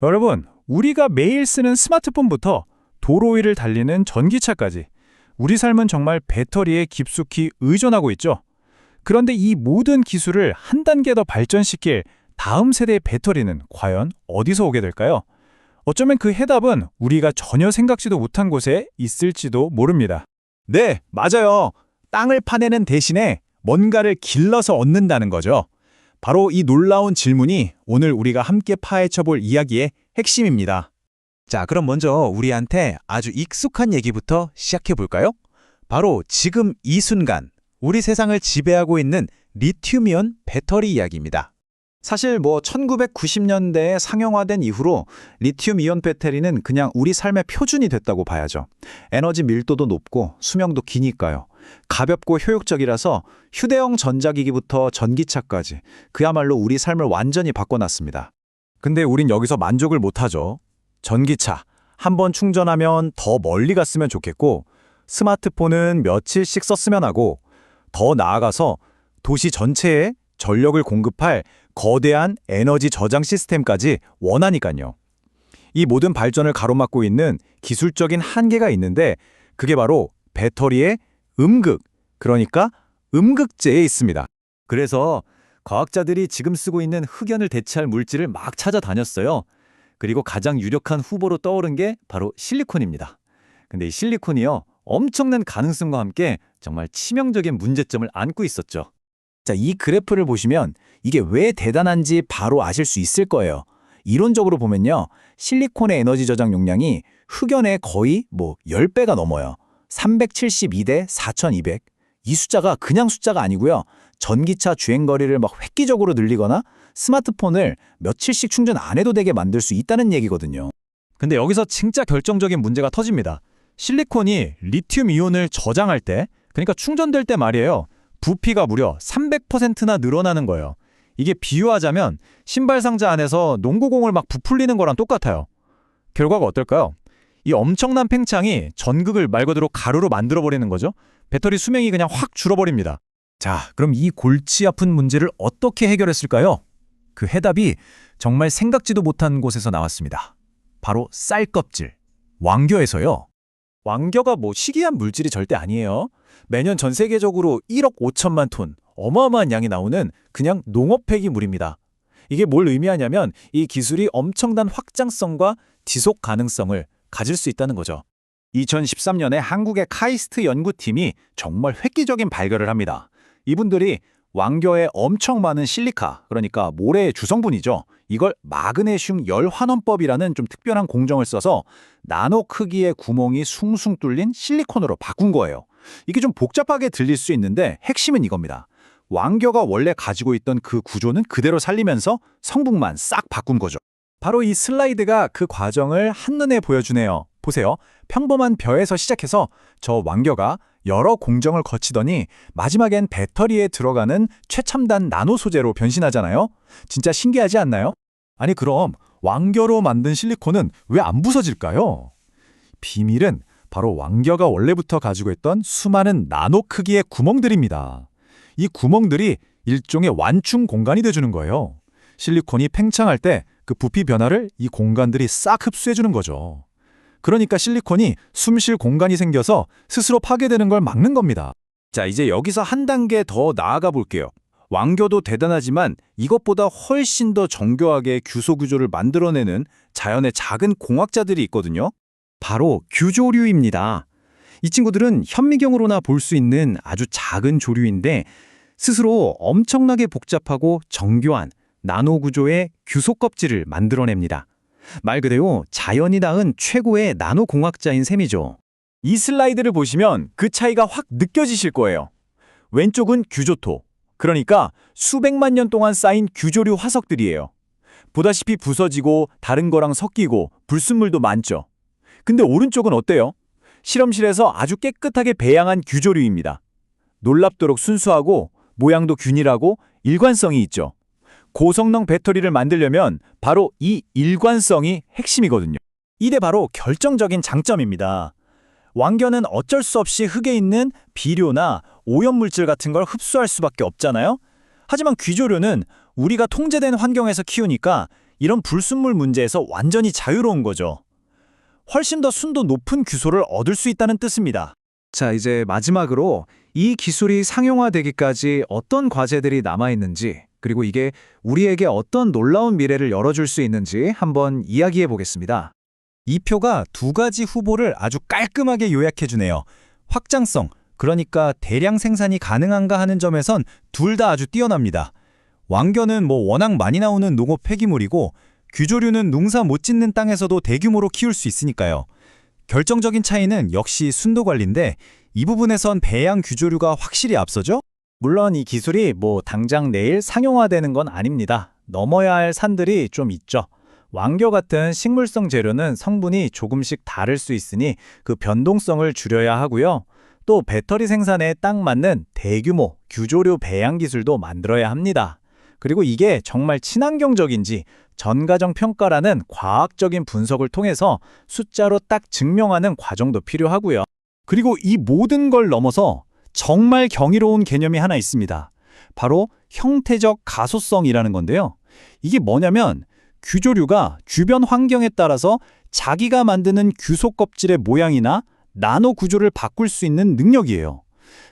여러분, 우리가 매일 쓰는 스마트폰부터 도로 위를 달리는 전기차까지 우리 삶은 정말 배터리에 깊숙이 의존하고 있죠. 그런데 이 모든 기술을 한 단계 더 발전시킬 다음 세대의 배터리는 과연 어디서 오게 될까요? 어쩌면 그 해답은 우리가 전혀 생각지도 못한 곳에 있을지도 모릅니다. 네, 맞아요. 땅을 파내는 대신에 뭔가를 길러서 얻는다는 거죠. 바로 이 놀라운 질문이 오늘 우리가 함께 파헤쳐볼 이야기의 핵심입니다. 자, 그럼 먼저 우리한테 아주 익숙한 얘기부터 시작해 볼까요? 바로 지금 이 순간 우리 세상을 지배하고 있는 리튬이온 배터리 이야기입니다. 사실 1990년대에 상용화된 이후로 리튬이온 배터리는 그냥 우리 삶의 표준이 됐다고 봐야죠. 에너지 밀도도 높고 수명도 기니까요. 가볍고 효율적이라서 휴대용 전자기기부터 전기차까지 그야말로 우리 삶을 완전히 바꿔놨습니다. 근데 우린 여기서 만족을 못하죠. 전기차, 한 번 충전하면 더 멀리 갔으면 좋겠고 스마트폰은 며칠씩 썼으면 하고 더 나아가서 도시 전체에 전력을 공급할 거대한 에너지 저장 시스템까지 원하니까요. 이 모든 발전을 가로막고 있는 기술적인 한계가 있는데 그게 바로 배터리의 음극, 그러니까 음극재에 있습니다. 그래서 과학자들이 지금 쓰고 있는 흑연을 대체할 물질을 막 찾아다녔어요. 그리고 가장 유력한 후보로 떠오른 게 바로 실리콘입니다. 근데 이 실리콘이요, 엄청난 가능성과 함께 정말 치명적인 문제점을 안고 있었죠. 자, 이 그래프를 보시면 이게 왜 대단한지 바로 아실 수 있을 거예요. 이론적으로 보면요, 실리콘의 에너지 저장 용량이 흑연의 거의 10배가 넘어요. 372대 4200. 이 숫자가 그냥 숫자가 아니고요. 전기차 주행거리를 막 획기적으로 늘리거나 스마트폰을 며칠씩 충전 안 해도 되게 만들 수 있다는 얘기거든요. 근데 여기서 진짜 결정적인 문제가 터집니다. 실리콘이 리튬 이온을 저장할 때, 그러니까 충전될 때 말이에요. 부피가 무려 300%나 늘어나는 거예요. 이게 비유하자면 신발 상자 안에서 농구공을 막 부풀리는 거랑 똑같아요. 결과가 어떨까요? 이 엄청난 팽창이 전극을 말 그대로 가루로 만들어버리는 거죠. 배터리 수명이 그냥 확 줄어버립니다. 자, 그럼 이 골치 아픈 문제를 어떻게 해결했을까요? 그 해답이 정말 생각지도 못한 곳에서 나왔습니다. 바로 쌀껍질, 왕겨에서요. 왕겨가 희귀한 물질이 절대 아니에요. 매년 전 세계적으로 1억 5천만 톤, 어마어마한 양이 나오는 그냥 농업 폐기물입니다. 이게 뭘 의미하냐면 이 기술이 엄청난 확장성과 지속 가능성을 가질 수 있다는 거죠. 2013년에 한국의 카이스트 연구팀이 정말 획기적인 발견을 합니다. 이분들이 왕겨에 엄청 많은 실리카, 그러니까 모래의 주성분이죠. 이걸 마그네슘 열환원법이라는 좀 특별한 공정을 써서 나노 크기의 구멍이 숭숭 뚫린 실리콘으로 바꾼 거예요. 이게 좀 복잡하게 들릴 수 있는데 핵심은 이겁니다. 왕겨가 원래 가지고 있던 그 구조는 그대로 살리면서 성분만 싹 바꾼 거죠. 바로 이 슬라이드가 그 과정을 한눈에 보여주네요. 보세요. 평범한 벼에서 시작해서 저 왕겨가 여러 공정을 거치더니 마지막엔 배터리에 들어가는 최첨단 나노 소재로 변신하잖아요. 진짜 신기하지 않나요? 아니 그럼 왕겨로 만든 실리콘은 왜 안 부서질까요? 비밀은 바로 왕겨가 원래부터 가지고 있던 수많은 나노 크기의 구멍들입니다. 이 구멍들이 일종의 완충 공간이 돼주는 거예요. 실리콘이 팽창할 때 그 부피 변화를 이 공간들이 싹 흡수해주는 거죠. 그러니까 실리콘이 숨 쉴 공간이 생겨서 스스로 파괴되는 걸 막는 겁니다. 자, 이제 여기서 한 단계 더 나아가 볼게요. 왕겨도 대단하지만 이것보다 훨씬 더 정교하게 규소 구조를 만들어내는 자연의 작은 공학자들이 있거든요. 바로 규조류입니다. 이 친구들은 현미경으로나 볼 수 있는 아주 작은 조류인데 스스로 엄청나게 복잡하고 정교한 나노 구조의 규소 껍질을 만들어냅니다. 말 그대로 자연이 낳은 최고의 나노 공학자인 셈이죠. 이 슬라이드를 보시면 그 차이가 확 느껴지실 거예요. 왼쪽은 규조토, 그러니까 수백만 년 동안 쌓인 규조류 화석들이에요. 보다시피 부서지고 다른 거랑 섞이고 불순물도 많죠. 근데 오른쪽은 어때요? 실험실에서 아주 깨끗하게 배양한 규조류입니다. 놀랍도록 순수하고 모양도 균일하고 일관성이 있죠. 고성능 배터리를 만들려면 바로 이 일관성이 핵심이거든요. 이게 바로 결정적인 장점입니다. 왕겨는 어쩔 수 없이 흙에 있는 비료나 오염물질 같은 걸 흡수할 수밖에 없잖아요. 하지만 귀조류는 우리가 통제된 환경에서 키우니까 이런 불순물 문제에서 완전히 자유로운 거죠. 훨씬 더 순도 높은 규소를 얻을 수 있다는 뜻입니다. 자, 이제 마지막으로 이 기술이 상용화되기까지 어떤 과제들이 남아있는지, 그리고 이게 우리에게 어떤 놀라운 미래를 열어줄 수 있는지 한번 이야기해 보겠습니다. 이 표가 두 가지 후보를 아주 깔끔하게 요약해주네요. 확장성, 그러니까 대량 생산이 가능한가 하는 점에선 둘 다 아주 뛰어납니다. 왕겨는 워낙 많이 나오는 농업 폐기물이고 규조류는 농사 못 짓는 땅에서도 대규모로 키울 수 있으니까요. 결정적인 차이는 역시 순도 관리인데 이 부분에선 배양 규조류가 확실히 앞서죠? 물론 이 기술이 당장 내일 상용화되는 건 아닙니다. 넘어야 할 산들이 좀 있죠. 왕겨 같은 식물성 재료는 성분이 조금씩 다를 수 있으니 그 변동성을 줄여야 하고요. 또 배터리 생산에 딱 맞는 대규모 규조류 배양 기술도 만들어야 합니다. 그리고 이게 정말 친환경적인지 전가정 평가라는 과학적인 분석을 통해서 숫자로 딱 증명하는 과정도 필요하고요. 그리고 이 모든 걸 넘어서 정말 경이로운 개념이 하나 있습니다. 바로 형태적 가소성이라는 건데요. 이게 뭐냐면 규조류가 주변 환경에 따라서 자기가 만드는 규소 껍질의 모양이나 나노 구조를 바꿀 수 있는 능력이에요.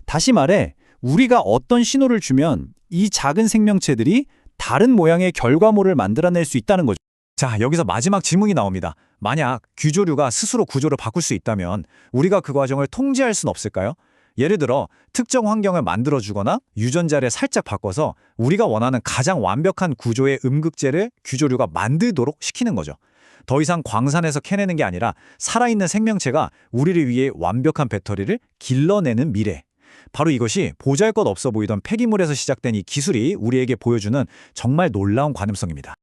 다시 말해 우리가 어떤 신호를 주면 이 작은 생명체들이 다른 모양의 결과물을 만들어낼 수 있다는 거죠. 자, 여기서 마지막 질문이 나옵니다. 만약 규조류가 스스로 구조를 바꿀 수 있다면 우리가 그 과정을 통제할 수는 없을까요? 예를 들어 특정 환경을 만들어주거나 유전자를 살짝 바꿔서 우리가 원하는 가장 완벽한 구조의 음극재를 규조류가 만들도록 시키는 거죠. 더 이상 광산에서 캐내는 게 아니라 살아있는 생명체가 우리를 위해 완벽한 배터리를 길러내는 미래. 바로 이것이 보잘것없어 보이던 폐기물에서 시작된 이 기술이 우리에게 보여주는 정말 놀라운 가능성입니다.